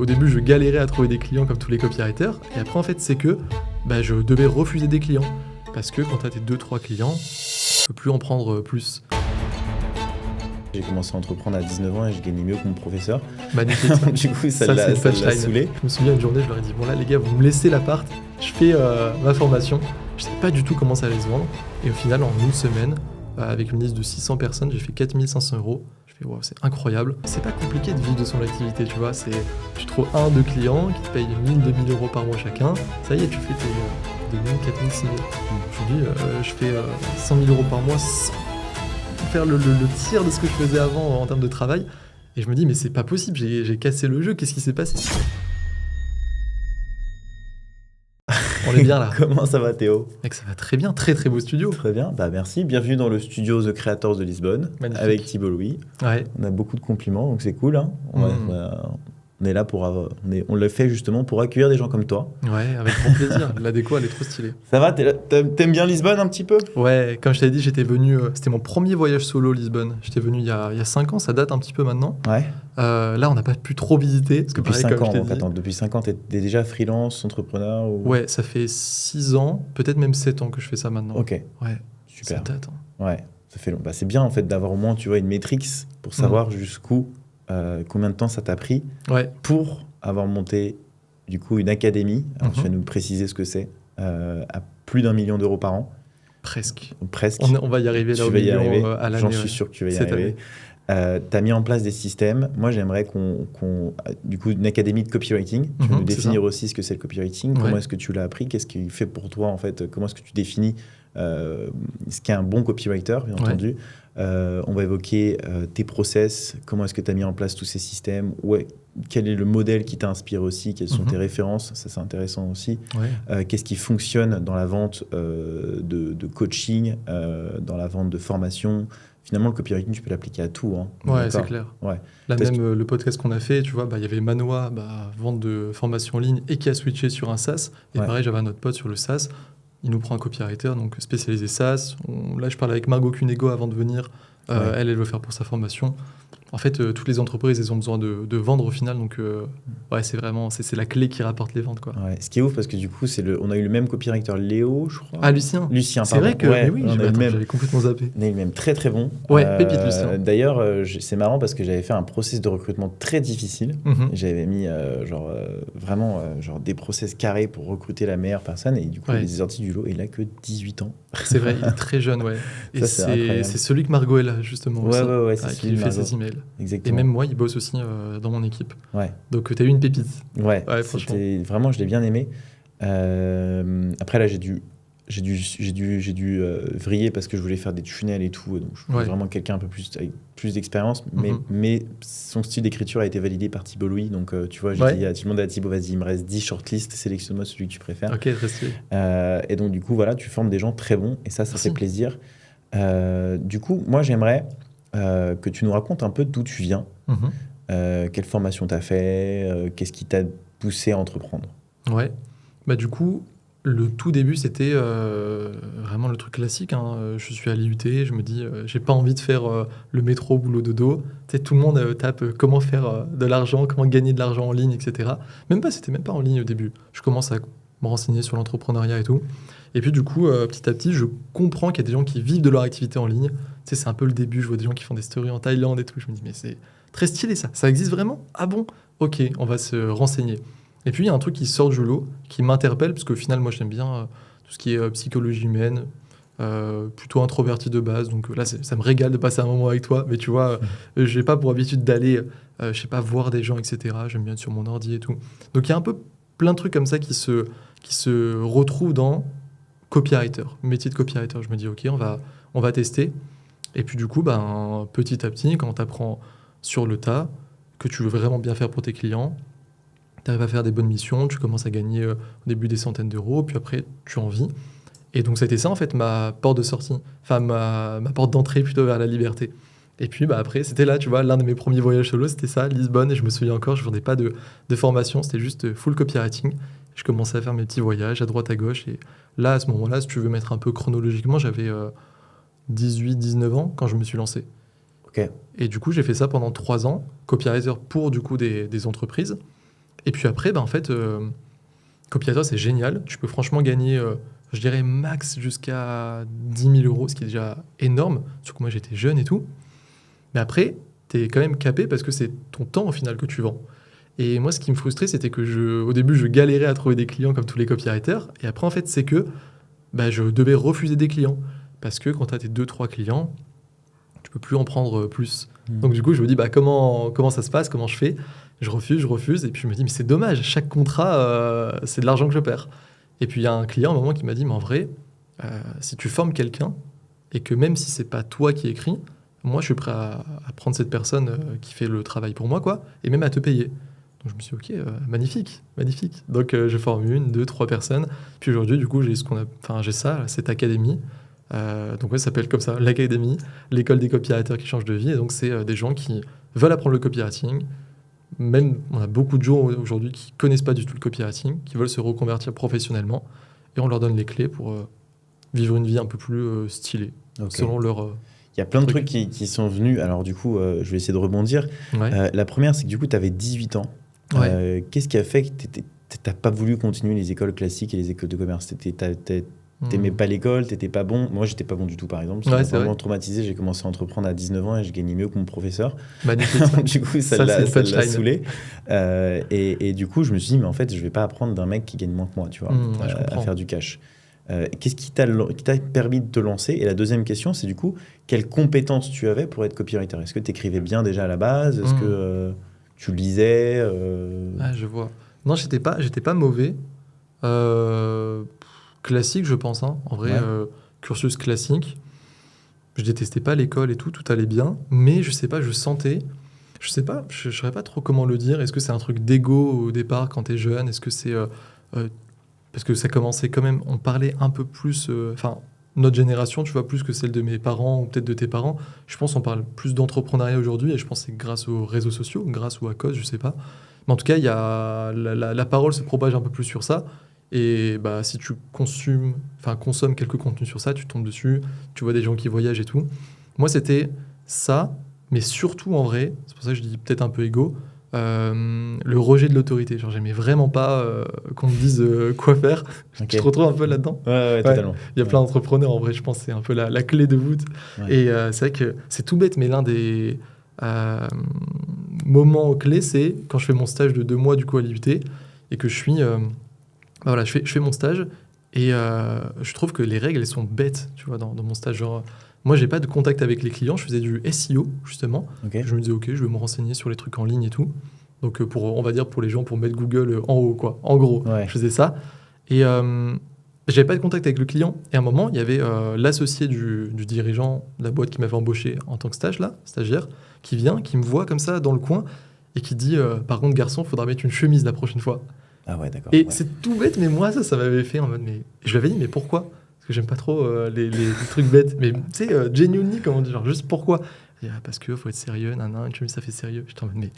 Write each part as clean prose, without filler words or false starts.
Au début, je galérais à trouver des clients comme tous les copywriters. Et après, en fait, c'est que je devais refuser des clients. Parce que quand tu as tes 2-3 clients, tu peux plus en prendre plus. J'ai commencé à entreprendre à 19 ans et je gagnais mieux que mon professeur. Magnifique. Ça. Du coup, ça c'est l'a une punchline. saoulé. Je me souviens une journée, je leur ai dit, bon là les gars, vous me laissez l'appart, je fais ma formation. Je ne savais pas du tout comment ça allait se vendre. Et au final, en une semaine, avec une liste de 600 personnes, j'ai fait 4500 €. Je fais, wow, c'est incroyable. C'est pas compliqué de vivre de son activité, tu vois. Tu trouves 1-2 clients qui te payent 1000-2000 € par mois chacun. Ça y est, tu fais tes 2000, 4000, 6000. Aujourd'hui, je fais 100 000 € par mois sans faire le tiers de ce que je faisais avant en termes de travail. Et je me dis, mais c'est pas possible, j'ai cassé le jeu, qu'est-ce qui s'est passé ? On est bien là. Comment ça va, Théo ? Mec, ça va très bien, très très beau studio. Très bien, merci. Bienvenue dans le studio The Creators de Lisbonne. Magnifique. Avec Thibault Louis. Ouais. On a beaucoup de compliments, donc c'est cool. Hein. On est là on le fait justement pour accueillir des gens comme toi. Ouais, avec grand plaisir. La déco, elle est trop stylée. Ça va, t'aimes bien Lisbonne un petit peu ? Ouais, comme je t'avais dit, j'étais venu. C'était mon premier voyage solo Lisbonne. J'étais venu il y a 5 ans, ça date un petit peu maintenant. Ouais. Là, on n'a pas pu trop visiter. Parce que Depuis pareil, 5 ans, comme je t'ai dit, depuis 5 ans, t'es déjà freelance, entrepreneur ou... Ouais, ça fait 6 ans, peut-être même 7 ans que je fais ça maintenant. Ok. Ouais, Super. ça date. Hein. Ouais, ça fait long. C'est bien en fait d'avoir au moins, tu vois, une métrique pour savoir jusqu'où, combien de temps ça t'a pris pour avoir monté du coup une académie. Alors tu vas nous préciser ce que c'est, à plus d'1 million € par an. Presque. On va y arriver là Tu au vas y million arriver. à l'année. J'en suis sûr que tu vas y arriver. Tu as mis en place des systèmes. Moi, j'aimerais du coup, une académie de copywriting. Tu vas nous définir aussi ce que c'est le copywriting. Comment est-ce que tu l'as appris ? Qu'est-ce qu'il fait pour toi, en fait ? Comment est-ce que tu définis ce qu'est un bon copywriter, bien entendu. On va évoquer tes process. Comment est-ce que tu as mis en place tous ces systèmes ? Quel est le modèle qui t'a inspiré aussi ? Quelles sont tes références ? Ça, c'est intéressant aussi. Qu'est-ce qui fonctionne dans la vente de coaching, dans la vente de formation ? Finalement, le copywriting, tu peux l'appliquer à tout. Hein. Ouais, c'est clair. Ouais. Là, même le podcast qu'on a fait, tu vois, il y avait Manoa, vente de formation en ligne, et qui a switché sur un SaaS. Et pareil, j'avais un autre pote sur le SaaS. Il nous prend un copywriter, donc spécialisé SaaS. Là, je parle avec Margot Cunego avant de venir. Elle veut faire pour sa formation. En fait, toutes les entreprises, elles ont besoin de vendre au final. Donc, c'est vraiment c'est la clé qui rapporte les ventes, quoi. Ouais. Ce qui est ouf, parce que du coup, on a eu le même copywriter, Léo, je crois. Ah, Lucien, c'est pardon. Vrai que mais oui, j'avais complètement zappé. On a eu le même, très très bon. Pépite, Lucien. D'ailleurs, c'est marrant parce que j'avais fait un process de recrutement très difficile. J'avais mis vraiment des process carrés pour recruter la meilleure personne. Et du coup, il est sorti du lot et il a que 18 ans. C'est vrai, il est très jeune, ouais. Et c'est celui que Margot est là, justement. Ouais, c'est qui lui fait ses emails. Exactement. Et même moi, il bosse aussi dans mon équipe. Ouais. Donc, tu as eu une pépite. Ouais, franchement. Vraiment, je l'ai bien aimé. Après, là, j'ai dû vriller parce que je voulais faire des tunnels et tout. Donc, je voulais vraiment quelqu'un un peu plus avec plus d'expérience. Mais son style d'écriture a été validé par Thibault Louis. Donc, tu vois, j'ai demandé à Thibault, vas-y, il me reste 10 shortlists, sélectionne-moi celui que tu préfères. Ok, très stylé. Et donc, du coup, voilà, tu formes des gens très bons. Et ça fait plaisir. Du coup, moi, j'aimerais que tu nous racontes un peu d'où tu viens. Quelle formation tu as fait, qu'est-ce qui t'a poussé à entreprendre ? Ouais, du coup, le tout début, c'était vraiment le truc classique. Hein. Je suis à l'IUT, je me dis, j'ai pas envie de faire le métro, boulot, dodo. Tu sais, tout le monde tape comment faire de l'argent, comment gagner de l'argent en ligne, etc. C'était même pas en ligne au début. Je commence à me renseigner sur l'entrepreneuriat et tout. Et puis du coup, petit à petit, je comprends qu'il y a des gens qui vivent de leur activité en ligne. Tu sais, c'est un peu le début, je vois des gens qui font des stories en Thaïlande et tout. Je me dis, mais c'est très stylé ça. Ça existe vraiment ? Ah bon ? Ok, on va se renseigner. Et puis, il y a un truc qui sort du lot, qui m'interpelle, parce qu'au final, moi, j'aime bien tout ce qui est psychologie humaine, plutôt introverti de base. Donc là, ça me régale de passer un moment avec toi. Mais tu vois, j'ai pas pour habitude d'aller, voir des gens, etc. J'aime bien être sur mon ordi et tout. Donc, il y a un peu plein de trucs comme ça qui se retrouvent dans copywriter, métier de copywriter. Je me dis, OK, on va tester. Et puis, du coup, petit à petit, quand tu apprends sur le tas, que tu veux vraiment bien faire pour tes clients, tu arrives à faire des bonnes missions, tu commences à gagner au début des centaines d'euros, puis après, tu en vis. Et donc, c'était ça, en fait, ma porte de sortie. Enfin, ma porte d'entrée plutôt vers la liberté. Et puis, après, c'était là, tu vois, l'un de mes premiers voyages solo, c'était ça, Lisbonne. Et je me souviens encore, je ne vendais pas de formation, c'était juste full copywriting. Je commençais à faire mes petits voyages à droite, à gauche. Et là, à ce moment-là, si tu veux mettre un peu chronologiquement, j'avais 18-19 ans quand je me suis lancé. Okay. Et du coup, j'ai fait ça pendant 3 ans, copywriter pour du coup des entreprises. Et puis après, en fait, copywriter, c'est génial. Tu peux franchement gagner, je dirais, max jusqu'à 10 000 euros, ce qui est déjà énorme. Surtout que moi, j'étais jeune et tout. Mais après, tu es quand même capé parce que c'est ton temps, au final, que tu vends. Et moi, ce qui me frustrait, c'était que au début, je galérais à trouver des clients comme tous les copywriters. Et après, en fait, c'est que je devais refuser des clients. Parce que quand tu as tes 2-3 clients, tu peux plus en prendre plus. Donc du coup, je me dis, comment ça se passe, comment je fais ? Je refuse. Et puis je me dis, mais c'est dommage, chaque contrat, c'est de l'argent que je perds. Et puis il y a un client à un moment qui m'a dit, mais en vrai, si tu formes quelqu'un, et que même si c'est pas toi qui écris, moi je suis prêt à prendre cette personne qui fait le travail pour moi, quoi, et même à te payer. Donc je me suis dit, ok, magnifique. Donc je forme 1, 2, 3 personnes. Puis aujourd'hui, du coup, j'ai cette académie. Donc ça s'appelle comme ça, l'académie, l'école des copywriters qui changent de vie. Et donc c'est des gens qui veulent apprendre le copywriting. Même, on a beaucoup de gens aujourd'hui qui connaissent pas du tout le copywriting, qui veulent se reconvertir professionnellement. Et on leur donne les clés pour vivre une vie un peu plus stylée, selon leur... Il y a plein de trucs qui sont venus. Alors du coup, je vais essayer de rebondir. Ouais. La première, c'est que du coup, tu avais 18 ans. Ouais. Qu'est-ce qui a fait que tu n'as pas voulu continuer les écoles classiques et les écoles de commerce ? T'aimais pas l'école, t'étais pas bon. Moi, j'étais pas bon du tout, par exemple. J'étais vraiment traumatisé. J'ai commencé à entreprendre à 19 ans et je gagnais mieux que mon professeur. Magnifique. Du coup, ça l'a saoulé. Et du coup, je me suis dit, mais en fait, je vais pas apprendre d'un mec qui gagne moins que moi, tu vois, à faire du cash. Qu'est-ce qui t'a permis de te lancer ? Et la deuxième question, c'est du coup, quelles compétences tu avais pour être copywriter ? Est-ce que tu écrivais bien déjà à la base ? Est-ce que tu lisais Je vois. Non, j'étais pas mauvais. Classique, je pense. En vrai, cursus classique. Je détestais pas l'école et tout allait bien. Mais je sais pas, je sentais... Je sais pas, je saurais pas trop comment le dire. Est-ce que c'est un truc d'ego au départ quand t'es jeune ? Est-ce que c'est... parce que ça commençait quand même... On parlait un peu plus... notre génération, tu vois, plus que celle de mes parents ou peut-être de tes parents. Je pense qu'on parle plus d'entrepreneuriat aujourd'hui et je pense que c'est grâce aux réseaux sociaux, grâce ou à cause, je sais pas. Mais en tout cas, il y a la parole se propage un peu plus sur ça. Et si tu consommes quelques contenus sur ça, tu tombes dessus, tu vois des gens qui voyagent et tout. Moi, c'était ça, mais surtout en vrai, c'est pour ça que je dis peut-être un peu égo, le rejet de l'autorité. Genre, j'aimais vraiment pas qu'on me dise quoi faire. Okay. Tu te retrouves un peu là-dedans ? Ouais, totalement. Il y a plein d'entrepreneurs, en vrai, je pense que c'est un peu la clé de voûte. Ouais. Et c'est vrai que c'est tout bête, mais l'un des moments clés, c'est quand je fais mon stage de 2 mois du coup à l'IUT et que je suis... je fais mon stage et je trouve que les règles, elles sont bêtes, tu vois, dans mon stage. Genre, moi, j'ai pas de contact avec les clients. Je faisais du SEO, justement. Okay. Je me disais, OK, je vais me renseigner sur les trucs en ligne et tout. Donc, on va dire pour les gens, pour mettre Google en haut, quoi. En gros, je faisais ça. Et j'avais pas de contact avec le client. Et à un moment, il y avait l'associé du dirigeant de la boîte qui m'avait embauché en tant que stagiaire, qui vient, qui me voit comme ça dans le coin et qui dit, par contre, garçon, il faudra mettre une chemise la prochaine fois. Ah ouais, d'accord. Et c'est tout bête, mais moi, ça m'avait fait en mode... Mais... Je lui avais dit, mais pourquoi ? Parce que j'aime pas trop les trucs bêtes. Mais tu sais, genuinely, comment on dit, genre juste pourquoi ? Parce qu'il faut être sérieux, une chemise, ça fait sérieux. J'étais en mode, mais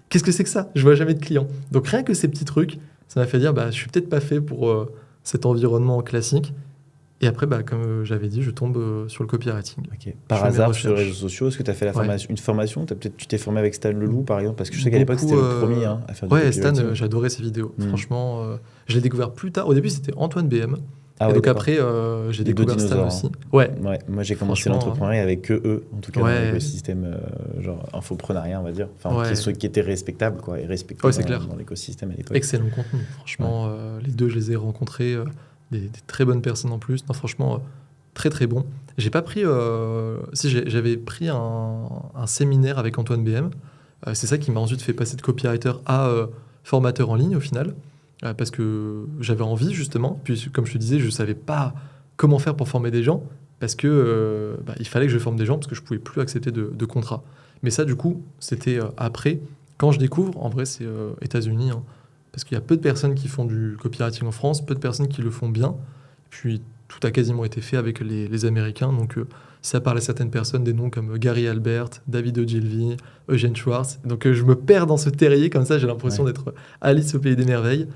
qu'est-ce que c'est que ça ? Je vois jamais de clients. Donc rien que ces petits trucs, ça m'a fait dire, je suis peut-être pas fait pour cet environnement classique. Et après, comme j'avais dit, je tombe sur le copywriting. Okay. Par hasard, sur les réseaux sociaux, est-ce que tu as fait une formation ? Tu t'es formé avec Stan Leloup, par exemple ? Parce que je sais qu'à l'époque, c'était le premier à faire du copywriting. Stan, j'adorais ses vidéos. Franchement, je l'ai découvert plus tard. Au début, c'était Antoine BM. Et donc après, j'ai découvert Stan aussi. Ouais. Moi, j'ai commencé l'entrepreneuriat avec eux, en tout cas, dans l'écosystème genre infoprenariat, on va dire. Qui étaient respectables, quoi, et respectés dans l'écosystème à l'époque. Excellent contenu. Franchement, les deux, je les ai rencontrés... Des très bonnes personnes en plus. Non, franchement, très très bon. J'ai pas pris... j'avais pris un séminaire avec Antoine BM. C'est ça qui m'a ensuite fait passer de copywriter à formateur en ligne au final. Parce que j'avais envie justement. Puis comme je te disais, je savais pas comment faire pour former des gens. Parce que il fallait que je forme des gens parce que je pouvais plus accepter de contrat. Mais ça, du coup, c'était après. Quand je découvre, en vrai, c'est États-Unis. Parce qu'il y a peu de personnes qui font du copywriting en France, peu de personnes qui le font bien. Et puis, tout a quasiment été fait avec les Américains. Donc, ça parle à certaines personnes, des noms comme Gary Albert, David Ogilvy, Eugene Schwartz. Donc, je me perds dans ce terrier. Comme ça, j'ai l'impression d'être Alice au Pays des Merveilles.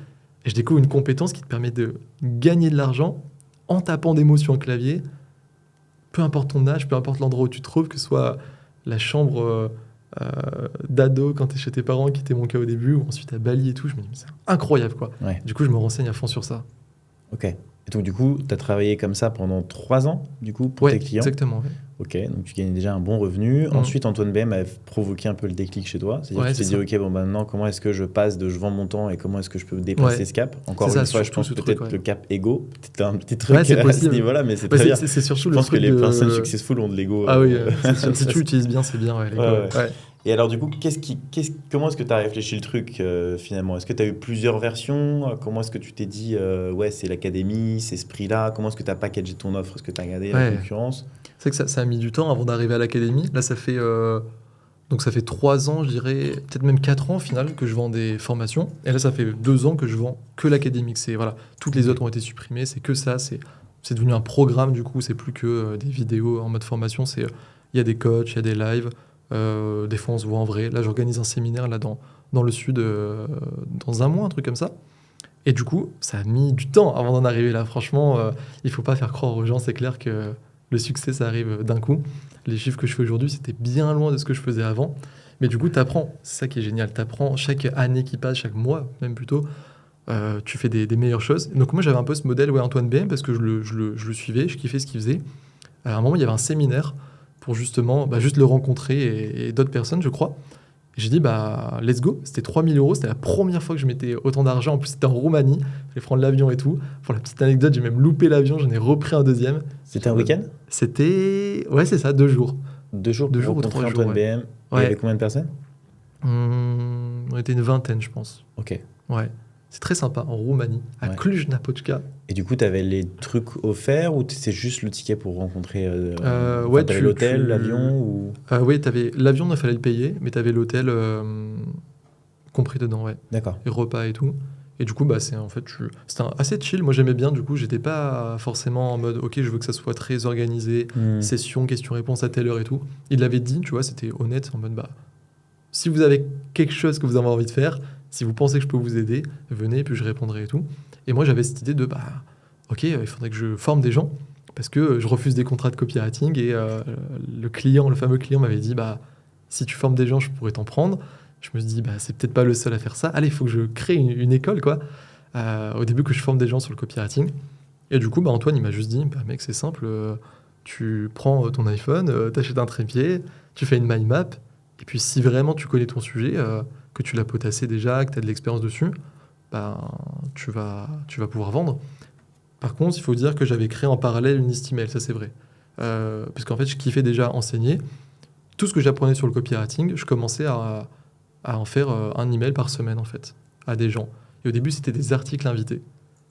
Et je découvre une compétence qui te permet de gagner de l'argent en tapant des mots sur un clavier. Peu importe ton âge, peu importe l'endroit où tu te trouves, que ce soit la chambre d'ado quand tu es chez tes parents, qui était mon cas au début, ou ensuite à Bali et tout. Je me dis, mais c'est incroyable, quoi. Ouais. Du coup, je me renseigne à fond sur ça. Ok. Et donc, du coup, tu as travaillé comme ça pendant 3 ans, du coup, pour tes clients. Exactement. Ouais. Ok, donc tu gagnais déjà un bon revenu. Ensuite, Antoine BM a provoqué un peu le déclic chez toi. C'est-à-dire que tu t'es dit, ok, bon, maintenant, comment est-ce que je passe de je vends mon temps et comment est-ce que je peux dépasser ce cap? Encore une fois, je pense peut-être le cap ego. Peut-être un petit truc à ce niveau-là, mais c'est très bien. C'est surtout je pense que les personnes successful ont de l'ego. Ah oui, si tu l'utilises bien, c'est bien. Ouais. Et alors, du coup, comment est-ce que tu as réfléchi le truc finalement? Est-ce que tu as eu plusieurs versions? Comment est-ce que tu t'es dit, c'est l'académie, c'est ce prix-là? Comment est-ce que tu as packagé ton offre? Est-ce que tu as regardé la concurrence? C'est que ça a mis du temps avant d'arriver à l'académie. Là, ça fait 3 ans, je dirais, peut-être même 4 ans au final, que je vends des formations. Et là, ça fait 2 ans que je vends que l'académique. Toutes les autres ont été supprimées, c'est que ça. C'est devenu un programme, du coup, c'est plus que des vidéos en mode formation. Il y a des coachs, il y a des lives. Des fois, on se voit en vrai. Là, j'organise un séminaire là, dans le sud dans un mois, un truc comme ça. Et du coup, ça a mis du temps avant d'en arriver là. Franchement, il ne faut pas faire croire aux gens. C'est clair que le succès, ça arrive d'un coup. Les chiffres que je fais aujourd'hui, c'était bien loin de ce que je faisais avant. Mais du coup, tu apprends. C'est ça qui est génial. Tu apprends chaque année qui passe, chaque mois même plutôt. Tu fais des meilleures choses. Donc moi, j'avais un peu ce modèle Antoine BM parce que je le suivais, je kiffais ce qu'il faisait. À un moment, il y avait un séminaire pour justement juste le rencontrer et d'autres personnes, je crois. Et j'ai dit, let's go. C'était 3 000 €. C'était la première fois que je mettais autant d'argent. En plus, c'était en Roumanie. Il fallait prendre l'avion et tout. Pour la petite anecdote, j'ai même loupé l'avion. J'en ai repris un deuxième. C'était un week-end? C'était... Ouais, c'est ça, 2 jours. 2 jours ou 3 jours. Antoine BM. Il y avait combien de personnes? On était une vingtaine, je pense. Ok. Ouais. C'est très sympa, en Roumanie, à Cluj-Napoca. Et du coup, tu avais les trucs offerts ou c'est juste le ticket pour rencontrer t'avais l'hôtel, l'avion ou... Oui, l'avion, il fallait le payer, mais tu avais l'hôtel compris dedans, ouais. D'accord. Et repas et tout. Et du coup, c'était assez chill. Moi, j'aimais bien. Du coup, j'étais pas forcément en mode, ok, je veux que ça soit très organisé, session, questions-réponses à telle heure et tout. Il l'avait dit, tu vois, c'était honnête, en mode, si vous avez quelque chose que vous avez envie de faire, si vous pensez que je peux vous aider, venez, puis je répondrai et tout. Et moi, j'avais cette idée de, ok, il faudrait que je forme des gens, parce que je refuse des contrats de copywriting, et le fameux client m'avait dit, si tu formes des gens, je pourrais t'en prendre. Je me suis dit, c'est peut-être pas le seul à faire ça. Allez, il faut que je crée une école, quoi. Au début, que je forme des gens sur le copywriting. Et du coup, Antoine, il m'a juste dit, mec, c'est simple, tu prends ton iPhone, t'achètes un trépied, tu fais une mind map, et puis si vraiment tu connais ton sujet, que tu l'as potassé déjà, que tu as de l'expérience dessus, tu vas pouvoir vendre. Par contre, il faut dire que j'avais créé en parallèle une liste email, ça c'est vrai. Parce qu'en fait, je kiffais déjà enseigner. Tout ce que j'apprenais sur le copywriting, je commençais à en faire un email par semaine, en fait, à des gens. Et au début, c'était des articles invités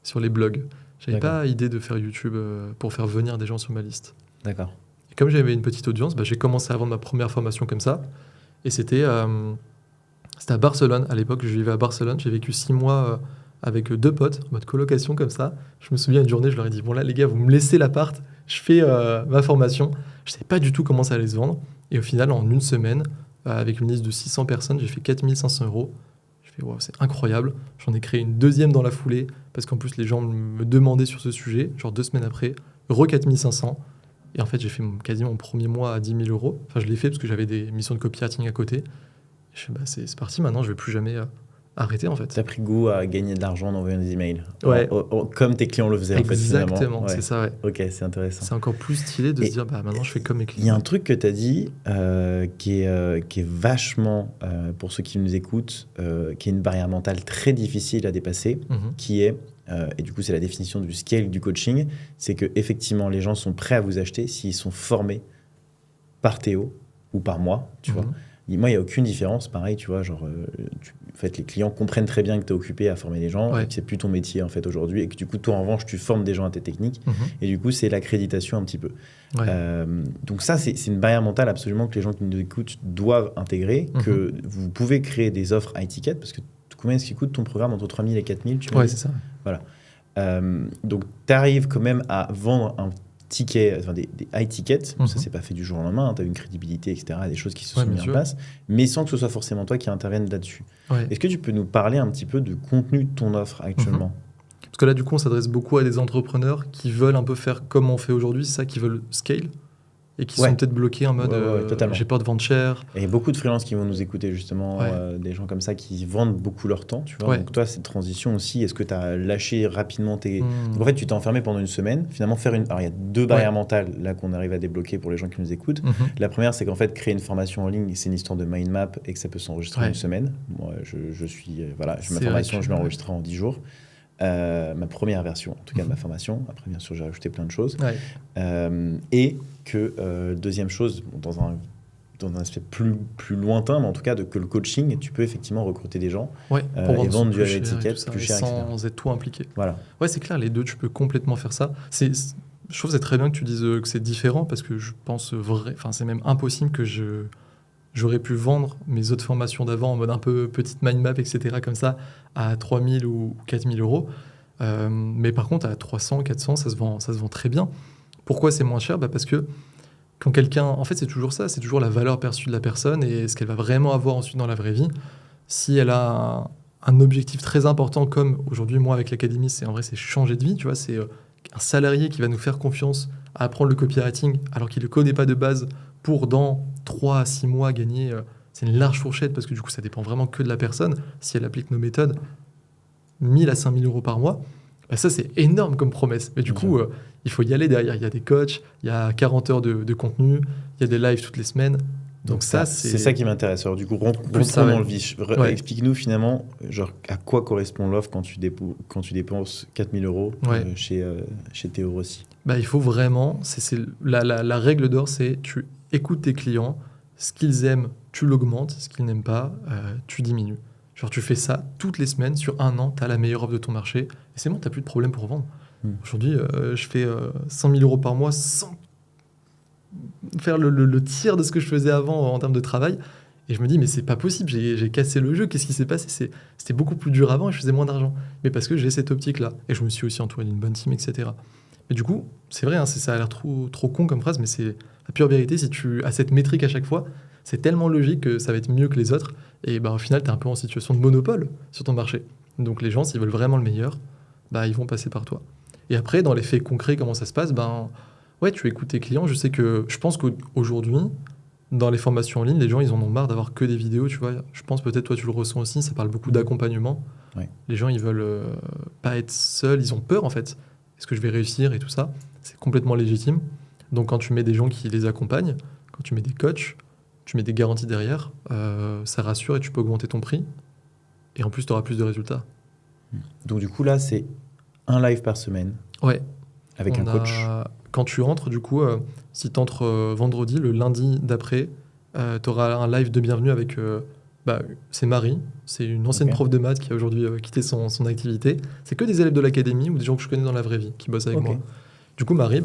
sur les blogs. J'avais pas idée de faire YouTube pour faire venir des gens sur ma liste. D'accord. Et comme j'avais une petite audience, j'ai commencé à vendre ma première formation comme ça. Et c'était à Barcelone. À l'époque, je vivais à Barcelone. J'ai vécu 6 mois avec 2 potes, en mode colocation comme ça. Je me souviens une journée, je leur ai dit, bon là, les gars, vous me laissez l'appart, je fais ma formation. Je savais pas du tout comment ça allait se vendre. Et au final, en une semaine, avec une liste de 600 personnes, j'ai fait 4 500 €. Je fais, wow, c'est incroyable. J'en ai créé une deuxième dans la foulée, parce qu'en plus, les gens me demandaient sur ce sujet. Genre 2 semaines après, 4 500. Et en fait, j'ai fait quasiment mon premier mois à 10 000 €. Enfin, je l'ai fait parce que j'avais des missions de copywriting à côté. Je fais, c'est parti, maintenant, je vais plus jamais arrêter, en fait. Tu as pris goût à gagner de l'argent en envoyant des emails. Ouais. Comme tes clients le faisaient, en fait, finalement. Exactement, c'est ça, ouais. Ok, c'est intéressant. C'est encore plus stylé de se dire, maintenant, je fais comme mes clients. Il y a un truc que tu as dit qui est vachement, pour ceux qui nous écoutent, qui est une barrière mentale très difficile à dépasser, qui est, et du coup, c'est la définition du scale du coaching, c'est qu'effectivement, les gens sont prêts à vous acheter s'ils sont formés par Théo ou par moi, tu vois. Moi, il n'y a aucune différence. Pareil, tu vois, genre, en fait, les clients comprennent très bien que tu es occupé à former les gens, et que c'est plus ton métier, en fait, aujourd'hui, et que du coup, toi, en revanche, tu formes des gens à tes techniques, et du coup, c'est l'accréditation un petit peu. Donc ça, c'est une barrière mentale absolument que les gens qui nous écoutent doivent intégrer, que vous pouvez créer des offres high ticket, parce que combien est-ce qu'il coûte ton programme? Entre 3 000 et 4 000, tu vois. Ouais, c'est ça. Voilà. Donc, tu arrives quand même à vendre un tickets, enfin des high tickets, ça c'est pas fait du jour au lendemain, tu as une crédibilité, etc., des choses qui se sont mises en place, mais sans que ce soit forcément toi qui intervienne là-dessus. Est-ce que tu peux nous parler un petit peu du contenu de ton offre actuellement? Parce que là, du coup, on s'adresse beaucoup à des entrepreneurs qui veulent un peu faire comme on fait aujourd'hui, c'est ça, qui veulent scale. et qui sont peut-être bloqués en mode j'ai peur de vendre cher. Et il y a beaucoup de freelances qui vont nous écouter justement, des gens comme ça qui vendent beaucoup leur temps, tu vois. Donc toi, cette transition aussi, est-ce que tu as lâché rapidement tes... Donc en fait, tu t'es enfermé pendant une semaine, finalement Alors il y a 2 barrières mentales là qu'on arrive à débloquer pour les gens qui nous écoutent. La première, c'est qu'en fait, créer une formation en ligne, c'est une histoire de mind map et que ça peut s'enregistrer en une semaine. Moi, je suis... ma formation, je l'ai enregistrée en 10 jours. Ma première version, en tout cas de ma formation. Après, bien sûr, j'ai rajouté plein de choses. Et que, deuxième chose, dans un aspect plus lointain, mais en tout cas, que le coaching, tu peux effectivement recruter des gens pour et vendre du étiquette plus cher, sans être tout impliqué. Voilà. Ouais, c'est clair, les deux, tu peux complètement faire ça. Je trouve que c'est très bien que tu dises que c'est différent, parce que je pense c'est même impossible que j'aurais pu vendre mes autres formations d'avant en mode un peu petite mind map, etc., comme ça, à 3 000 ou 4 000 euros. Mais par contre, à 300, 400, ça se vend très bien. Pourquoi c'est moins cher ? Parce que quand quelqu'un... En fait, c'est toujours ça, c'est toujours la valeur perçue de la personne et ce qu'elle va vraiment avoir ensuite dans la vraie vie. Si elle a un objectif très important, comme aujourd'hui, moi, avec l'académie, c'est changer de vie, tu vois, c'est un salarié qui va nous faire confiance à apprendre le copywriting alors qu'il ne le connaît pas de base pour, dans 3 à 6 mois, gagner... c'est une large fourchette parce que du coup, ça dépend vraiment que de la personne. Si elle applique nos méthodes, 1 000 à 5 000 euros par mois, ça, c'est énorme comme promesse. Mais du coup, il faut y aller derrière. Il y a des coachs, il y a 40 heures de contenu, il y a des lives toutes les semaines. Donc ça, c'est ça qui m'intéresse. Alors du coup, rentrons dans le vif. Explique-nous finalement à quoi correspond l'offre quand tu dépenses 4 000 euros chez Théo Rossi. Il faut vraiment... la règle d'or, c'est tu écoutes tes clients, ce qu'ils aiment, tu l'augmentes, ce qu'ils n'aiment pas, tu diminues. Tu fais ça toutes les semaines, sur 1 an, tu as la meilleure offre de ton marché, et c'est bon, tu n'as plus de problème pour vendre. Aujourd'hui, je fais 100 000 euros par mois sans faire le tiers de ce que je faisais avant en termes de travail, et je me dis, mais c'est pas possible, j'ai cassé le jeu, qu'est-ce qui s'est passé ? C'était beaucoup plus dur avant et je faisais moins d'argent. Mais parce que j'ai cette optique-là, et je me suis aussi entouré d'une bonne team, etc. Mais du coup, c'est vrai, ça a l'air trop con comme phrase, mais c'est la pure vérité. Si tu as cette métrique à chaque fois, c'est tellement logique que ça va être mieux que les autres. Et au final, tu es un peu en situation de monopole sur ton marché. Donc les gens, s'ils veulent vraiment le meilleur, ils vont passer par toi. Et après, dans les faits concrets, comment ça se passe ? Tu écoutes tes clients. Je pense qu'aujourd'hui, dans les formations en ligne, les gens, ils en ont marre d'avoir que des vidéos. Tu vois, je pense peut-être toi, tu le ressens aussi. Ça parle beaucoup d'accompagnement. Ouais. Les gens, ils veulent pas être seuls. Ils ont peur, en fait. Est-ce que je vais réussir et tout ça ? C'est complètement légitime. Donc quand tu mets des gens qui les accompagnent, quand tu mets des coachs, tu mets des garanties derrière, ça rassure et tu peux augmenter ton prix. Et en plus, tu auras plus de résultats. Donc du coup, là, c'est un live par semaine. Ouais. Avec un coach. Quand tu rentres, du coup, si tu entres vendredi, le lundi d'après, tu auras un live de bienvenue avec... c'est Marie, c'est une ancienne prof de maths qui a aujourd'hui quitté son activité. C'est que des élèves de l'académie ou des gens que je connais dans la vraie vie qui bossent avec moi. Du coup, Marie,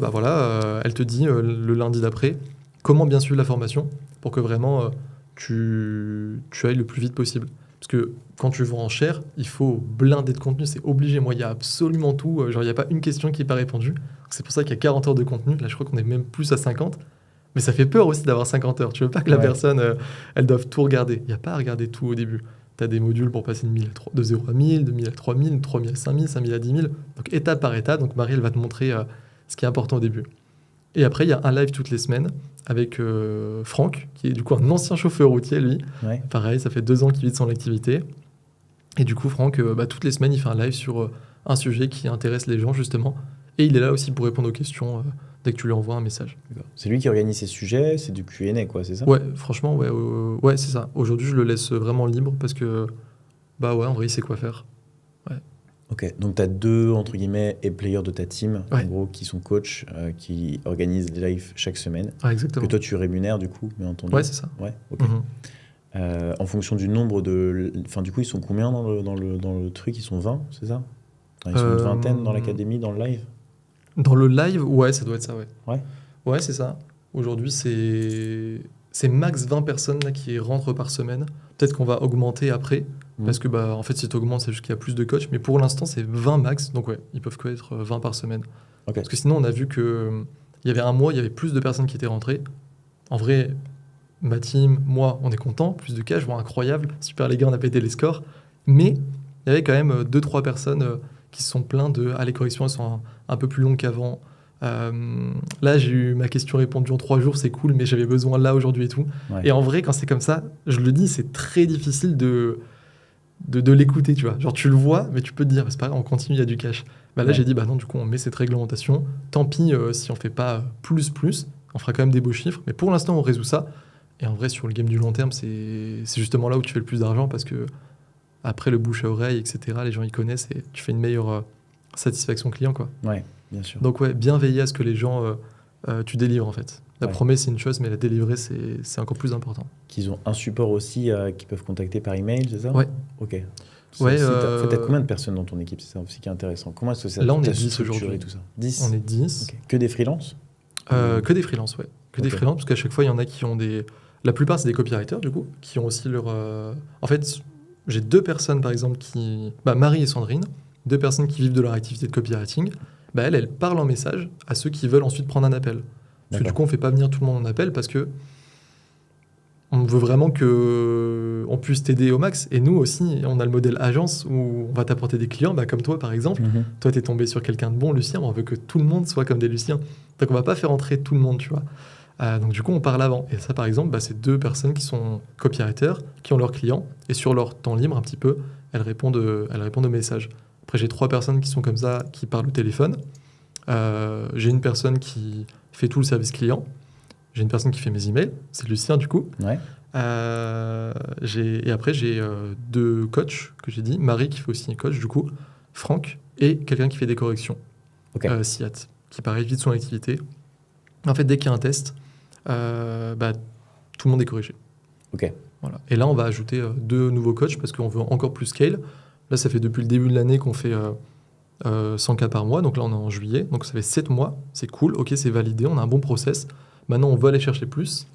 elle te dit le lundi d'après comment bien suivre la formation pour que vraiment tu ailles le plus vite possible. Parce que quand tu vends en cher, il faut blinder de contenu, c'est obligé. Moi, il y a absolument tout. Il n'y a pas une question qui n'est pas répondue. C'est pour ça qu'il y a 40 heures de contenu. Là, je crois qu'on est même plus à 50. Mais ça fait peur aussi d'avoir 50 heures. Tu veux pas que la personne, elle doive tout regarder. Il n'y a pas à regarder tout au début. Tu as des modules pour passer de 0 à 1000, de 1000 à 3000, de 3000 à 5000, 5000 à 10 000. Donc étape par étape. Donc Marie, elle va te montrer ce qui est important au début. Et après, il y a un live toutes les semaines avec Franck, qui est du coup un ancien chauffeur routier, lui. Ouais. Pareil, ça fait 2 ans qu'il vit de son activité. Et du coup, Franck, toutes les semaines, il fait un live sur un sujet qui intéresse les gens, justement. Et il est là aussi pour répondre aux questions dès que tu lui envoies un message. C'est lui qui organise ces sujets, c'est du Q&A, quoi, c'est ça ? Ouais, franchement, ouais, c'est ça. Aujourd'hui, je le laisse vraiment libre parce que, en vrai, il sait quoi faire. Ouais. Ok, donc tu as 2, entre guillemets, players de ta team, en gros, qui sont coachs, qui organisent des lives chaque semaine. Ah, exactement. Que toi, tu rémunères, du coup, bien entendu. Ouais, c'est ça. Ouais, ok. En fonction du nombre de... Enfin, du coup, ils sont combien dans le truc ? Ils sont 20, c'est ça ? Ils sont une vingtaine dans l'académie, dans le live ? Dans le live, ouais, ça doit être ça, ouais. Ouais, c'est ça. Aujourd'hui, c'est max 20 personnes là, qui rentrent par semaine. Peut-être qu'on va augmenter après, parce que en fait, si tu augmentes, c'est juste qu'il y a plus de coachs. Mais pour l'instant, c'est 20 max. Donc ouais, ils peuvent que être 20 par semaine. Okay. Parce que sinon, on a vu qu'il y avait un mois, il y avait plus de personnes qui étaient rentrées. En vrai, ma team, moi, on est content. Plus de cas, je vois incroyable. Super, les gars, on a pété les scores. Mais il y avait quand même 2-3 personnes qui se sont plaints de « Ah, les corrections, elles sont un peu plus longues qu'avant. Là, j'ai eu ma question répondue en 3 jours, c'est cool, mais j'avais besoin là aujourd'hui et tout. Ouais. Et en vrai, quand c'est comme ça, je le dis, c'est très difficile de l'écouter, tu vois. Genre, tu le vois, mais tu peux te dire, c'est pas grave, on continue, il y a du cash. Bah là, j'ai dit, bah non, du coup, on met cette réglementation. Tant pis si on fait pas plus, on fera quand même des beaux chiffres. Mais pour l'instant, on résout ça. Et en vrai, sur le game du long terme, c'est justement là où tu fais le plus d'argent parce que après le bouche à oreille, etc., les gens ils connaissent et tu fais une meilleure satisfaction client, quoi. Ouais, bien sûr. Donc ouais, bien veiller à ce que les gens tu délivres en fait. La promesse c'est une chose, mais la délivrer c'est encore plus important. Qu'ils ont un support aussi qu'ils peuvent contacter par email, c'est ça? Ouais. Ok. Ouais, en fait, t'as combien de personnes dans ton équipe? C'est ça aussi qui est intéressant. Comment est-ce que ça là on est 10 aujourd'hui. Tout ça 10. On est 10. Okay. Que des freelances? Que des freelances, ouais. Que des freelances, parce qu'à chaque fois il y en a qui ont des... La plupart c'est des copywriters du coup, qui ont aussi leur... En fait, j'ai 2 personnes par exemple qui... Marie et Sandrine, 2 personnes qui vivent de leur activité de copywriting. Elles parlent en message à ceux qui veulent ensuite prendre un appel. Parce que du coup, on ne fait pas venir tout le monde en appel parce que on veut vraiment qu'on puisse t'aider au max. Et nous aussi, on a le modèle agence où on va t'apporter des clients, comme toi par exemple. Toi, tu es tombé sur quelqu'un de bon, Lucien, on veut que tout le monde soit comme des Luciens. Donc, on ne va pas faire entrer tout le monde, tu vois. Donc, du coup, on parle avant. Et ça, par exemple, c'est 2 personnes qui sont copywriters, qui ont leurs clients. Et sur leur temps libre, un petit peu, elles répondent aux messages. Après, j'ai 3 personnes qui sont comme ça, qui parlent au téléphone. J'ai une personne qui fait tout le service client. J'ai une personne qui fait mes emails. C'est Lucien, du coup. Ouais. Et après, j'ai 2 coachs que j'ai dit. Marie qui fait aussi un coach, du coup. Franck et quelqu'un qui fait des corrections. Siat, qui pareil vide son activité. En fait, dès qu'il y a un test, tout le monde est corrigé. Ok. Voilà. Et là, on va ajouter 2 nouveaux coachs parce qu'on veut encore plus scale. Là, ça fait depuis le début de l'année qu'on fait 100 cas par mois. Donc là, on est en juillet. Donc ça fait 7 mois. C'est cool. Ok, c'est validé. On a un bon process. Maintenant, on veut aller chercher plus.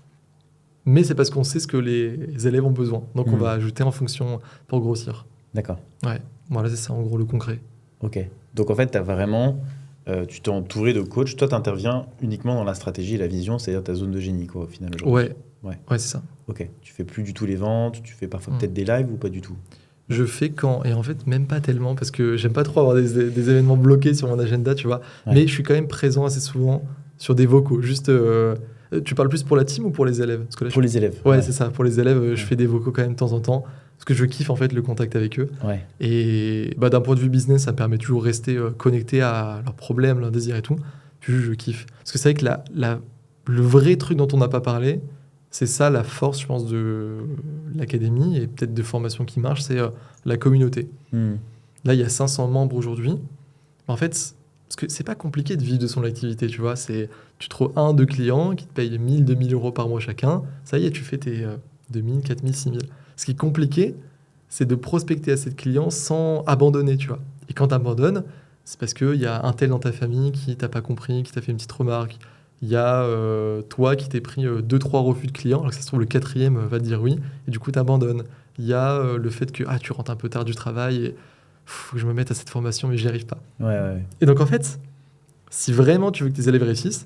Mais c'est parce qu'on sait ce que les élèves ont besoin. Donc on va ajouter en fonction pour grossir. D'accord. Ouais. Voilà, c'est ça en gros le concret. Ok. Donc en fait, tu as vraiment... tu t'es entouré de coachs. Toi, tu interviens uniquement dans la stratégie et la vision, c'est-à-dire ta zone de génie, quoi, au final. Ouais, c'est ça. Ok. Tu fais plus du tout les ventes. Tu fais parfois peut-être des lives ou pas du tout? Je fais quand, et en fait même pas tellement parce que j'aime pas trop avoir des événements bloqués sur mon agenda, tu vois. Ouais. Mais je suis quand même présent assez souvent sur des vocaux. Juste, tu parles plus pour la team ou pour les élèves? Parce que là, pour les élèves. Ouais, c'est ça. Pour les élèves, je fais des vocaux quand même de temps en temps parce que je kiffe en fait le contact avec eux. Ouais. Et d'un point de vue business, ça me permet toujours de rester connecté à leurs problèmes, leurs désirs et tout. Je kiffe. Parce que c'est vrai que le vrai truc dont on n'a pas parlé, c'est ça la force, je pense, de l'académie et peut-être de formation qui marche, c'est la communauté. Là, il y a 500 membres aujourd'hui. En fait, parce que c'est pas compliqué de vivre de son activité, tu vois. Tu trouves 1-2 clients qui te payent 1 000, 2 000 euros par mois chacun. Ça y est, tu fais tes 2 000, 4 000, 6 000. Ce qui est compliqué, c'est de prospecter à ces clients sans abandonner, tu vois. Et quand tu abandonnes, c'est parce qu'il y a un tel dans ta famille qui t'a pas compris, qui t'a fait une petite remarque. Il y a toi qui t'es pris 2-3 refus de clients, alors que ça se trouve le 4e va te dire oui, et du coup tu abandonnes. Il y a le fait que tu rentres un peu tard du travail et faut que je me mette à cette formation, mais j'y arrive pas. Ouais. Et donc en fait, si vraiment tu veux que tes élèves réussissent,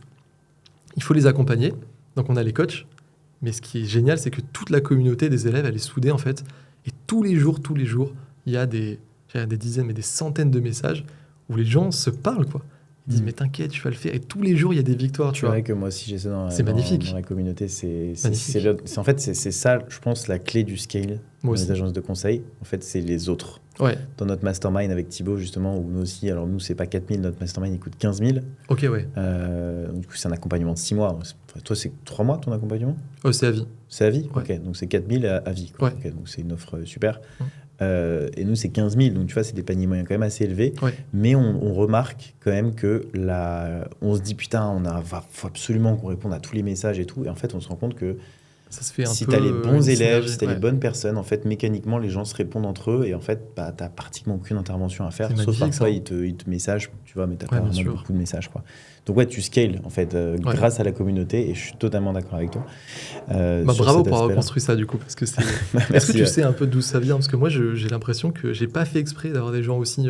il faut les accompagner. Donc on a les coachs, mais ce qui est génial, c'est que toute la communauté des élèves, elle est soudée en fait. Et tous les jours, il y a des dizaines, mais des centaines de messages où les gens se parlent, quoi. Ils disent, mais t'inquiète, tu vas le faire. Et tous les jours, il y a des victoires, tu vois. C'est vrai que moi aussi, j'ai ça dans la communauté. En fait, c'est ça, je pense, la clé du scale dans les agences de conseil. En fait, c'est les autres. Ouais. Dans notre mastermind avec Thibaut, justement, où nous aussi, alors nous, c'est pas 4 000, notre mastermind, il coûte 15 000. Ok, ouais. Du coup, c'est un accompagnement de 6 mois. Toi, c'est 3 mois, ton accompagnement? C'est à vie. C'est à vie? Ouais. Ok, donc c'est 4 000 à vie. Ouais. Okay, donc c'est une offre super. Et nous, c'est 15 000. Donc, tu vois, c'est des paniers moyens quand même assez élevés. Ouais. Mais on remarque quand même que on se dit, putain, faut absolument qu'on réponde à tous les messages et tout. Et en fait, on se rend compte que ça se fait si tu as les bons élèves, si tu as les bonnes personnes, en fait, mécaniquement, les gens se répondent entre eux. Et en fait, tu n'as pratiquement aucune intervention à faire. Sauf parfois, ils te messagent, tu vois, mais tu n'as pas vraiment beaucoup de messages, quoi. Donc, ouais, tu scales, en fait, grâce à la communauté. Et je suis totalement d'accord avec toi. Bravo pour avoir construit ça, du coup. Parce que c'est... Est-ce que tu sais un peu d'où ça vient? Parce que moi, j'ai l'impression que j'ai pas fait exprès d'avoir des gens aussi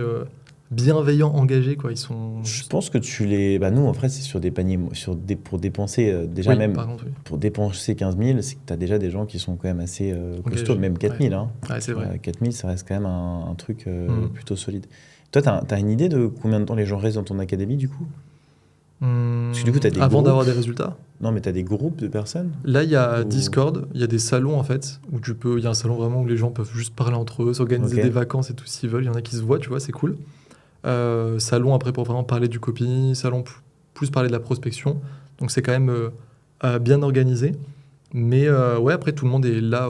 bienveillants, engagés, quoi. Ils sont... Je pense que tu les... nous, en fait, c'est sur des paniers... pour dépenser, déjà même... Pour dépenser 15 000, c'est que tu as déjà des gens qui sont quand même assez costauds. Même 4 000. Hein. Ouais, c'est vrai. 4 000, ça reste quand même un truc plutôt solide. Toi, tu as une idée de combien de temps les gens restent dans ton académie, du coup? Parce que du coup, tu as des Avant groupes. d'avoir des résultats. Non, mais tu as des groupes de personnes. Là, il y a Discord, il y a des salons en fait, où il y a un salon vraiment où les gens peuvent juste parler entre eux, s'organiser des vacances et tout s'ils veulent. Il y en a qui se voient, tu vois, c'est cool. Salon après pour vraiment parler du copy, salon plus parler de la prospection. Donc c'est quand même bien organisé. Mais ouais, après tout le monde est là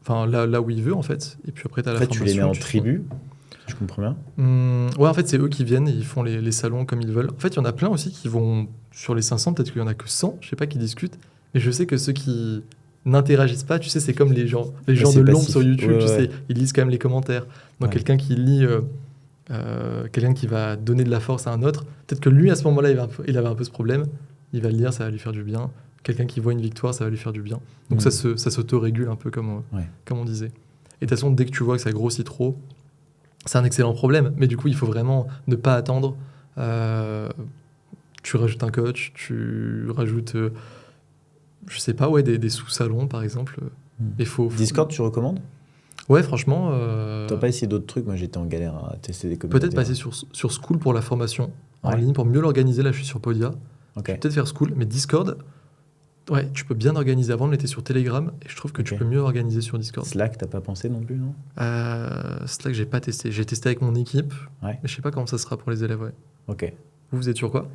là où il veut en fait. Et puis après, tu as la formation. Tu les mets en tribu. Je comprends bien. Ouais, en fait, c'est eux qui viennent et ils font les salons comme ils veulent. En fait, il y en a plein aussi qui vont sur les 500, peut-être qu'il y en a que 100, je sais pas, qui discutent. Mais je sais que ceux qui n'interagissent pas, tu sais, c'est comme les gens de l'ombre sur YouTube, sais, ils lisent quand même les commentaires. Donc quelqu'un qui lit, quelqu'un qui va donner de la force à un autre, peut-être que lui, à ce moment-là, il avait un peu ce problème. Il va le lire, ça va lui faire du bien. Quelqu'un qui voit une victoire, ça va lui faire du bien. Donc ça s'auto-régule un peu comme on disait. Et de toute façon, dès que tu vois que ça grossit trop, c'est un excellent problème, mais du coup, il faut vraiment ne pas attendre. Tu rajoutes un coach, tu rajoutes, je sais pas, des sous-salons, par exemple. Discord, tu recommandes ? Ouais, franchement. T'as pas essayé d'autres trucs ? Moi, j'étais en galère à tester des communautés. Peut-être passer sur School pour la formation en ligne, pour mieux l'organiser. Là, je suis sur Podia. Je vais peut-être faire School, mais Discord... Ouais, tu peux bien organiser. Avant, on était sur Telegram et je trouve que tu peux mieux organiser sur Discord. Slack, t'as pas pensé non plus, non ? Slack, j'ai pas testé. J'ai testé avec mon équipe, mais je sais pas comment ça sera pour les élèves. Ouais. Ok. Vous êtes sur quoi ?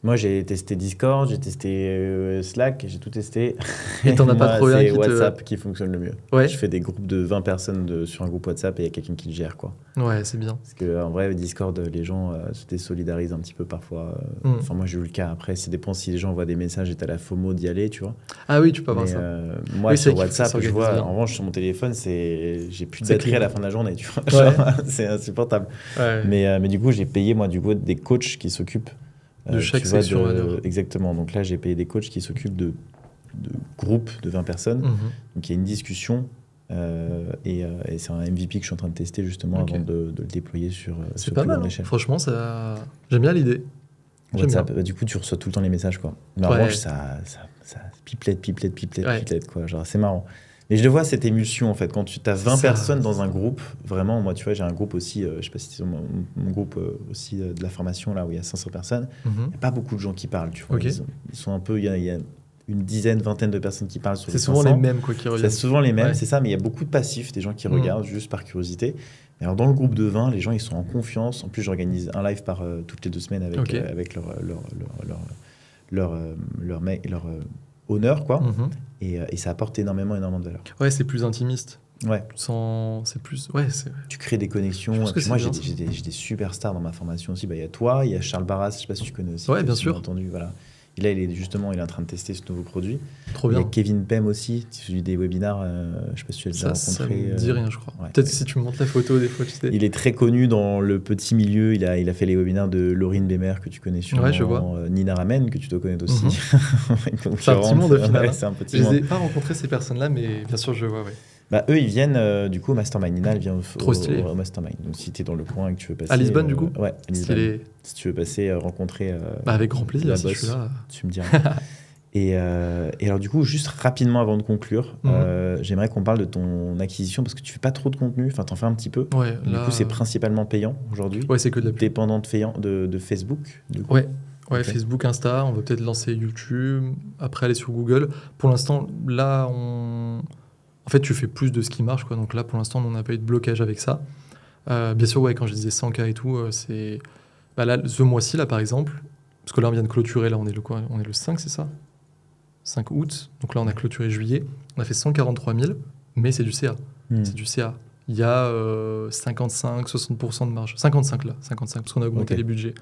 Moi, j'ai testé Discord, j'ai testé Slack, j'ai tout testé. Et t'en as pas trouvé un qui WhatsApp qui fonctionne le mieux. Ouais. Je fais des groupes de 20 personnes sur un groupe WhatsApp et il y a quelqu'un qui le gère, quoi. Ouais, c'est bien. Parce qu'en vrai, Discord, les gens se désolidarisent un petit peu parfois. Enfin, moi, j'ai eu le cas. Après, ça dépend si les gens voient des messages et t'as la FOMO d'y aller, tu vois. Ah oui, tu peux avoir ça. Moi, sur WhatsApp, je vois, en revanche, sur mon téléphone, j'ai plus de batterie à la fin de la journée, tu vois. Genre, c'est insupportable. Ouais. Mais du coup, j'ai payé, moi, des coachs qui s'occupent de chaque session. Exactement. Donc là, j'ai payé des coachs qui s'occupent de groupes de 20 personnes. Donc il y a une discussion et c'est un MVP que je suis en train de tester justement avant de le déployer sur c'est pas mal. Franchement, j'aime bien l'idée. WhatsApp, du coup, tu reçois tout le temps les messages, quoi. Mais en revanche, ça pipelette, quoi. Genre, c'est marrant. Mais je le vois, cette émulsion, en fait. Quand tu as 20 personnes dans un groupe, vraiment, moi, tu vois, j'ai un groupe aussi, je sais pas si c'est mon groupe aussi de la formation, là, où il y a 500 personnes. Il n'y a pas beaucoup de gens qui parlent, tu vois. Ils sont un peu... Il y a une vingtaine de personnes qui parlent sur les 500. C'est souvent les mêmes, quoi, qui reviennent. C'est souvent les mêmes, c'est ça, mais il y a beaucoup de passifs, des gens qui regardent juste par curiosité. Et alors, dans le groupe de 20, les gens, ils sont en confiance. En plus, j'organise un live toutes les 2 semaines avec leur honneur, quoi. Et ça apporte énormément de valeur. Ouais, c'est plus intimiste. Ouais. C'est plus... Ouais, tu crées des connexions. Moi, j'ai des superstars dans ma formation aussi. Il y a toi, il y a Charles Barras, je ne sais pas si tu connais aussi. Ouais, bien sûr. Entendu, voilà. Et là, il est en train de tester ce nouveau produit. Trop bien. Il y a Kevin Pem aussi, celui des webinars. Je ne sais pas si tu l'as déjà rencontré. Ça me dit rien, je crois. Ouais, peut-être si tu me montres la photo, des fois, tu sais. Il est très connu dans le petit milieu. Il a fait les webinars de Laurine Bémer, que tu connais sûrement. Ouais, je vois. Nina Ramen, que tu dois connaître aussi. C'est un petit monde, au final. Ouais, c'est un petit monde. Je n'ai pas rencontré ces personnes-là, mais bien sûr, je vois, ouais. Eux, ils viennent du coup au Mastermind. Nina, elle vient au Mastermind. Donc, si tu es dans le coin et que tu veux passer... À Lisbonne, du coup ? Ouais, à Lisbonne. Si tu veux passer, rencontrer... avec grand plaisir, si je suis là. Tu me diras. Et alors, du coup, juste rapidement avant de conclure, j'aimerais qu'on parle de ton acquisition parce que tu fais pas trop de contenu. Enfin, tu en fais un petit peu. Ouais, du coup, c'est principalement payant aujourd'hui. Ouais, c'est que de la pub. Dépendant de Facebook, du coup. Ouais, okay. Facebook, Insta. On va peut-être lancer YouTube. Après, aller sur Google. Pour l'instant, là, en fait, tu fais plus de ce qui marche, quoi. Donc là, pour l'instant, on n'a pas eu de blocage avec ça. Bien sûr, ouais, quand je disais 100K et tout, c'est... là, ce mois-ci, là, par exemple, parce que là, on vient de clôturer, là, on est le 5, c'est ça ? 5 août. Donc là, on a clôturé juillet. On a fait 143 000, mais c'est du CA. C'est du CA. Il y a 55-60% de marge. 55, là. 55, parce qu'on a augmenté les budgets.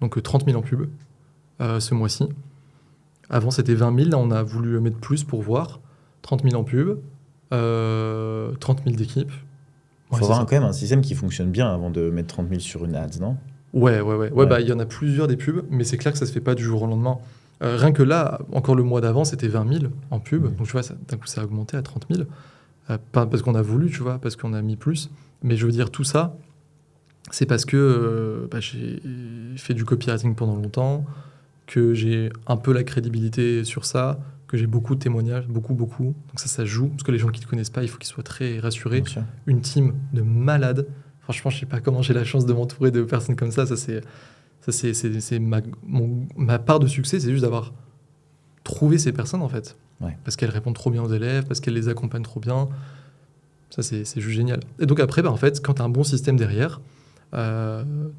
Donc 30 000 en pub ce mois-ci. Avant, c'était 20 000. Là, on a voulu mettre plus pour voir. 30 000 en pub. 30 000 d'équipe. Il faut avoir quand même un système qui fonctionne bien avant de mettre 30 000 sur une ads, non ? Ouais. Il y en a plusieurs des pubs, mais c'est clair que ça se fait pas du jour au lendemain. Rien que là, encore le mois d'avant, c'était 20 000 en pub. Donc tu vois, d'un coup, ça a augmenté à 30 000. Pas parce qu'on a voulu, tu vois, parce qu'on a mis plus. Mais je veux dire, tout ça, c'est parce que j'ai fait du copywriting pendant longtemps, que j'ai un peu la crédibilité sur ça, que j'ai beaucoup de témoignages, beaucoup. Donc ça joue, parce que les gens qui ne te connaissent pas, il faut qu'ils soient très rassurés. Une team de malades. Franchement, je ne sais pas comment j'ai la chance de m'entourer de personnes comme ça. Ça, Ça, c'est ma part de succès, c'est juste d'avoir trouvé ces personnes, en fait. Ouais. Parce qu'elles répondent trop bien aux élèves, parce qu'elles les accompagnent trop bien. Ça, c'est juste génial. Et donc après, en fait, quand tu as un bon système derrière,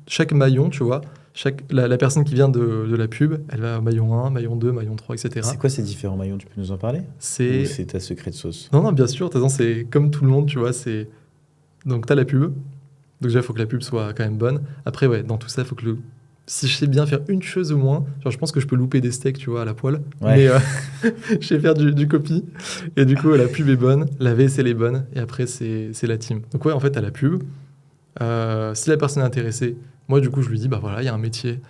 chaque maillon, tu vois, la personne qui vient de la pub, elle va au maillon 1, maillon 2, maillon 3, etc. C'est quoi ces différents maillons? Tu peux nous en parler? Ou c'est ta secret de sauce? Non, bien sûr. De toute façon, c'est comme tout le monde, tu vois. Donc, tu as la pub. Donc déjà, il faut que la pub soit quand même bonne. Après, ouais, dans tout ça, il faut que si je sais bien faire une chose au moins, genre je pense que je peux louper des steaks, tu vois, à la poêle. Ouais. Mais je sais faire du copy. Et du coup, la pub est bonne, la vaisselle est bonne. Et après, c'est la team. Donc ouais, en fait, à la pub, si la personne est intéressée, moi, du coup, je lui dis, bah voilà, il y a un métier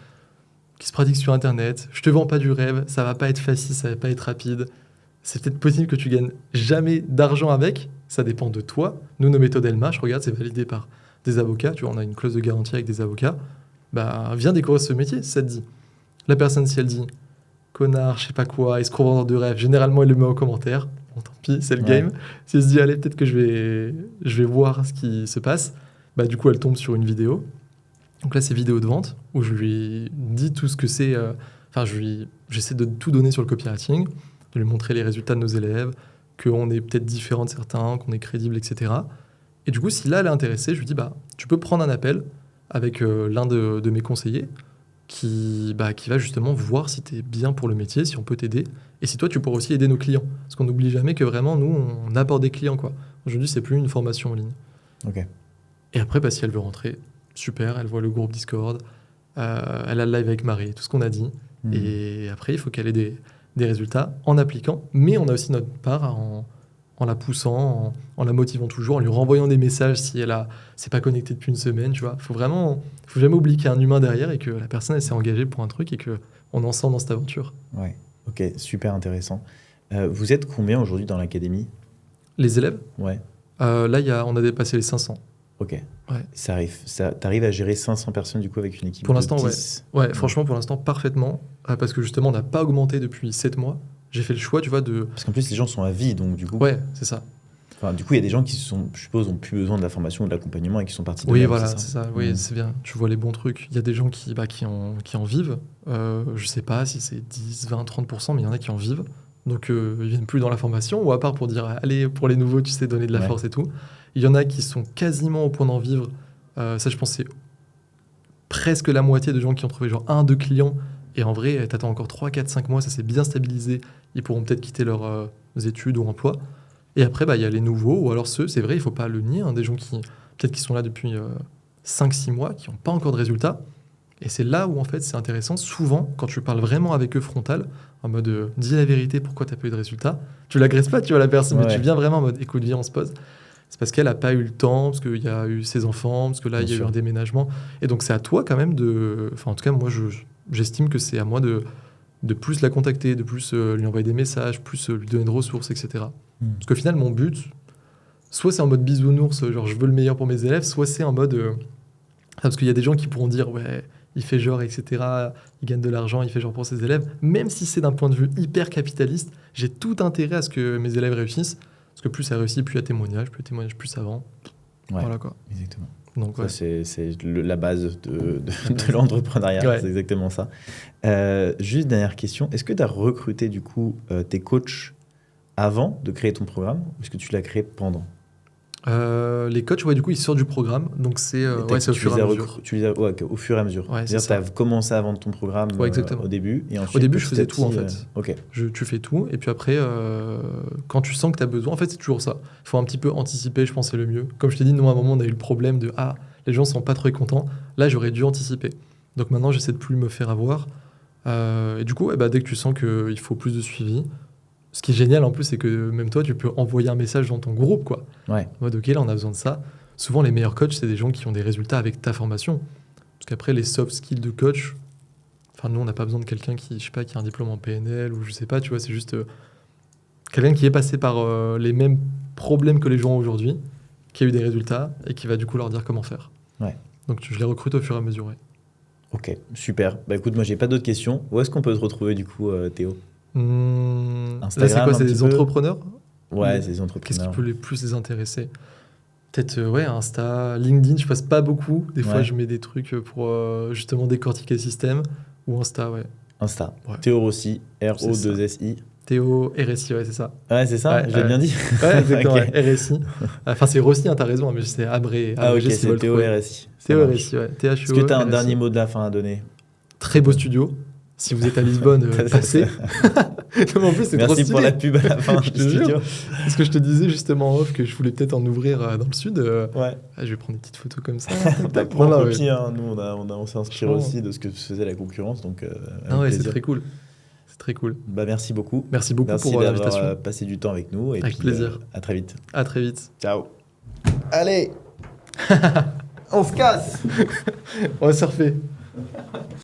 qui se pratique sur Internet. Je te vends pas du rêve. Ça va pas être facile, ça va pas être rapide. C'est peut-être possible que tu gagnes jamais d'argent avec. Ça dépend de toi. Nous, nos méthodes Elma, je regarde, c'est validé par des avocats. Tu vois, on a une clause de garantie avec des avocats. Bah, viens découvrir ce métier, si ça te dit. La personne, si elle dit connard, je sais pas quoi, escroc vendeur de rêve, généralement, elle le met en commentaire. Bon, tant pis, c'est le game. Si elle se dit, allez, peut-être que je vais voir ce qui se passe, bah, du coup, elle tombe sur une vidéo. Donc là, c'est vidéo de vente, où je lui dis tout ce que c'est. J'essaie de tout donner sur le copywriting, de lui montrer les résultats de nos élèves, qu'on est peut-être différent de certains, qu'on est crédible, etc. Et du coup, si là, elle est intéressée, je lui dis, bah, tu peux prendre un appel avec l'un de mes conseillers qui va justement voir si tu es bien pour le métier, si on peut t'aider. Et si toi, tu pourras aussi aider nos clients. Parce qu'on n'oublie jamais que vraiment, nous, on apporte des clients, quoi. Aujourd'hui, c'est plus une formation en ligne. Ok. Et après, si elle veut rentrer, super, elle voit le groupe Discord, elle a le live avec Marie, tout ce qu'on a dit. Et après, il faut qu'elle ait des résultats en appliquant. Mais on a aussi notre part en la poussant, en la motivant toujours, en lui renvoyant des messages si elle s'est pas connectée depuis une semaine, tu vois. Faut jamais oublier qu'il y a un humain derrière et que la personne, elle s'est engagée pour un truc et qu'on en sort dans cette aventure. Ouais, ok, super intéressant. Vous êtes combien aujourd'hui dans l'académie? Les élèves? Ouais. Là, on a dépassé les 500. Ok. Ouais. T'arrives à gérer 500 personnes du coup avec une équipe pour l'instant, de 10? Ouais, franchement, pour l'instant, parfaitement. Parce que justement, on n'a pas augmenté depuis 7 mois. J'ai fait le choix, tu vois, de... Parce qu'en plus, les gens sont à vie, donc du coup... Ouais, c'est ça. Enfin, du coup, il y a des gens qui, je suppose, n'ont plus besoin de la formation ou de l'accompagnement et qui sont partis de Oui, même, voilà, c'est ça. Oui, c'est bien. Tu vois les bons trucs. Il y a des gens qui en vivent. Je sais pas si c'est 10, 20, 30%, mais il y en a qui en vivent. Donc, ils viennent plus dans la formation, ou à part pour dire, allez, pour les nouveaux, tu sais, donner de la force et tout. Il y en a qui sont quasiment au point d'en vivre. Ça, je pense, c'est presque la moitié de gens qui ont trouvé genre 1-2 clients. Et en vrai, t'attends encore 3, 4, 5 mois, ça s'est bien stabilisé. Ils pourront peut-être quitter leurs études ou emploi. Et après, il y a les nouveaux, ou alors ceux, c'est vrai, il ne faut pas le nier, des gens peut-être qui sont là depuis 5-6 mois, qui n'ont pas encore de résultats. Et c'est là où, en fait, c'est intéressant. Souvent, quand tu parles vraiment avec eux frontal, en mode dis la vérité, pourquoi tu n'as pas eu de résultats, tu ne l'agresses pas, tu vois, la personne, mais tu viens vraiment en mode écoute, viens, on se pose. C'est parce qu'elle n'a pas eu le temps, parce qu'il y a eu ses enfants, parce que là, il y a eu un déménagement. Et donc, c'est à toi quand même de... Enfin, en tout cas, moi, j'estime que c'est à moi de plus la contacter, de plus lui envoyer des messages, plus lui donner de ressources, etc. Parce qu'au final, mon but, soit c'est en mode bisounours, genre je veux le meilleur pour mes élèves, soit c'est en mode... parce qu'il y a des gens qui pourront dire, ouais, il fait genre, etc., il gagne de l'argent, il fait genre pour ses élèves. Même si c'est d'un point de vue hyper capitaliste, j'ai tout intérêt à ce que mes élèves réussissent. Parce que plus ça réussit, plus il y a témoignages, plus ça vend. Ouais, voilà quoi. Exactement. Donc, ça, c'est la base de l'entrepreneuriat, c'est exactement ça. Juste dernière question, est-ce que tu as recruté du coup tes coachs avant de créer ton programme ou est-ce que tu l'as créé pendant? Les coachs, du coup, ils sortent du programme, donc c'est au fur et à mesure. Au fur et à mesure. Ouais, c'est-à-dire que tu as commencé à vendre ton programme au début. Et ensuite, au début, je faisais tout, en fait. Ok. Tu fais tout, et puis après, quand tu sens que tu as besoin, en fait, c'est toujours ça. Il faut un petit peu anticiper, je pense, c'est le mieux. Comme je t'ai dit, nous, à un moment, on a eu le problème de « Ah, les gens sont pas très contents ». Là, j'aurais dû anticiper. Donc maintenant, j'essaie de plus me faire avoir. Et du coup, dès que tu sens qu'il faut plus de suivi, ce qui est génial en plus, c'est que même toi, tu peux envoyer un message dans ton groupe, quoi. Ouais. En mode, ok, là, on a besoin de ça. Souvent, les meilleurs coachs, c'est des gens qui ont des résultats avec ta formation. Parce qu'après, les soft skills de coach, enfin, nous, on n'a pas besoin de quelqu'un qui a un diplôme en PNL ou je sais pas, tu vois, c'est juste quelqu'un qui est passé par les mêmes problèmes que les gens ont aujourd'hui, qui a eu des résultats et qui va du coup leur dire comment faire. Ouais. Donc, je les recrute au fur et à mesure, ouais. Ok, super. Écoute, moi, j'ai pas d'autres questions. Où est-ce qu'on peut te retrouver, du coup, Théo? Instagram, là, c'est quoi? C'est des entrepreneurs? Ouais, c'est des entrepreneurs. Qu'est-ce qui peut plus les intéresser? Peut-être, ouais, Insta, LinkedIn, je passe pas beaucoup. Des fois, Ouais. je mets des trucs pour justement décortiquer le système. Ou Insta, ouais. Insta. Ouais. Théo Rossi, R-O-2-S-I. Théo, RSI, ouais, c'est ça. Ouais, c'est ça, Ouais, je l'ai bien dit. Ouais, exactement, Ok. ouais, RSI. Enfin, c'est Rossi, hein, t'as raison, mais c'est abrégé. Ah, ok, abrégé, s'ils c'est veulent Théo trouver. RSI. Ça Théo marche. RSI, ouais. Est-ce que tu as un RSI. dernier mot de la fin à donner? Très beau studio. Si vous êtes à Lisbonne, passez. Non, mais en plus, c'est trop Merci stylé. pour la pub à la fin Je du te jure. studio. Parce que je te disais justement en off que je voulais peut-être en ouvrir dans le sud. Ouais. Je vais prendre des petites photos comme ça. T'as pas Voilà, copie, ouais. hein. Nous, on s'est inspiré Franchement. aussi de ce que faisait la concurrence, donc avec Ah ouais, c'est plaisir. très cool. C'est très cool. Bah, merci beaucoup. Merci beaucoup Merci pour d'avoir l'invitation. passé du temps avec nous. Et Avec puis, plaisir. à très vite. À très vite. Ciao. Allez, on se casse. On va surfer.